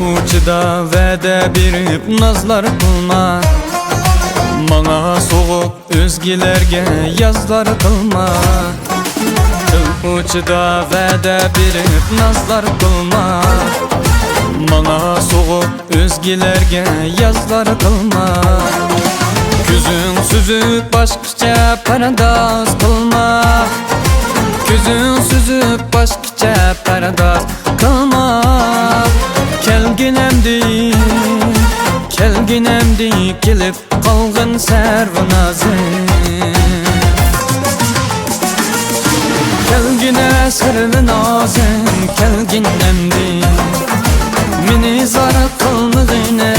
Uçida vədə birib nazlar qılma, Mana soğuq özgilərgə yazlar qılma. Uçida vədə birib nazlar qılma, Mana soğuq özgilərgə yazlar qılma. Küzün süzüb başqaça paradaz qılma, Küzün süzüb başqaça paradaz qılma. Kelginemdi kelip qalğın sərvinazım, Kelgine sərvinazım, kelginemdi meni zar qılmığına,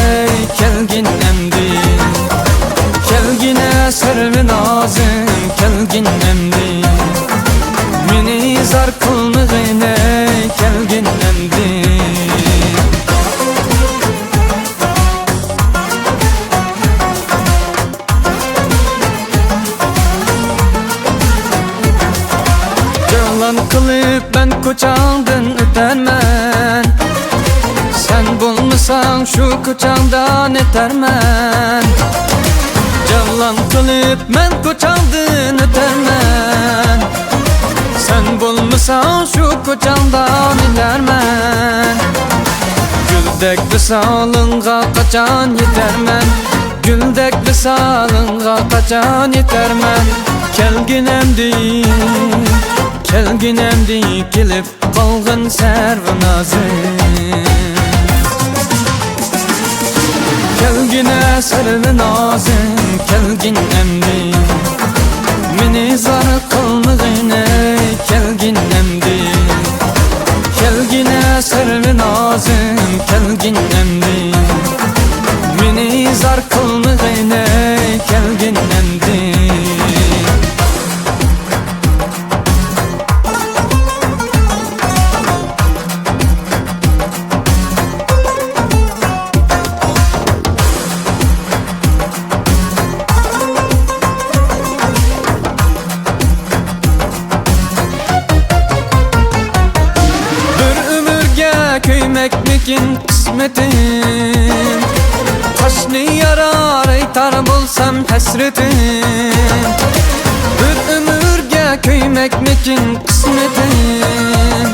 kelginemdi. Kelgine sərvinazım, kelginemdi meni zar qılmığına, kelginemdi. Kılıp ben koçandan ötermen, Sen bulmasan şu koçandan etermen. Cavlan kılıp ben koçandan ötermen, Sen bulmasan şu koçandan etermen. Güldek visalınğa kaçan yetermen, Güldek visalınğa kaçan yetermen. Kelginemdi kelip qalğın sərvinazım, Kelgine sərvinazım, kelginemdi meni zar qılmığına, kelginemdi. Kelgine sərvinazım, kelginemdi meni zar qılmığına, kelginemdi. Köymekmikin kısmetim, Taşni yarar aytar bulsam hasretim. Bir ömürge köymekmikin kısmetim,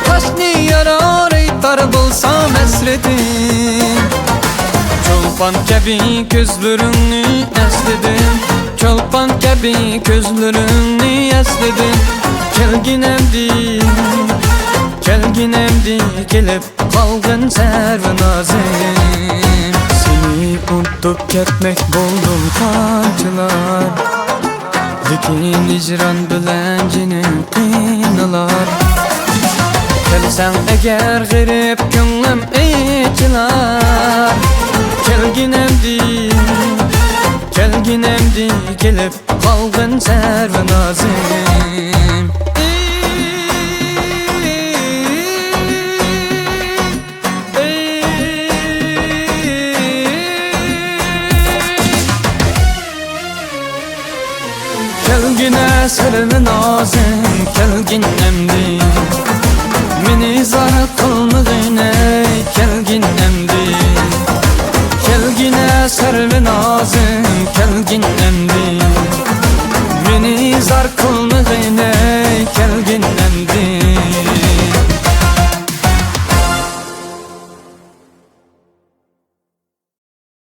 Taşni yarar aytar bulsam hasretim. Çolpan kebi gözlerini esledim, Çolpan kebi gözlerini esledim. Kelginemdi kelip qalğın sərvinazım, Seni unutup ketmek boldum qançılar, Lekin icran bilen jinim qiynalar. Kelsen eger g'irib ko'nglim ichilar, Kelginemdi kelip qalğın sərvinazım. Kelgine sərvinazım, kelginemdi meni zar qılmığına, kelginemdi. Kelgine sərvinazım, kelginemdi meni zar qılmığına.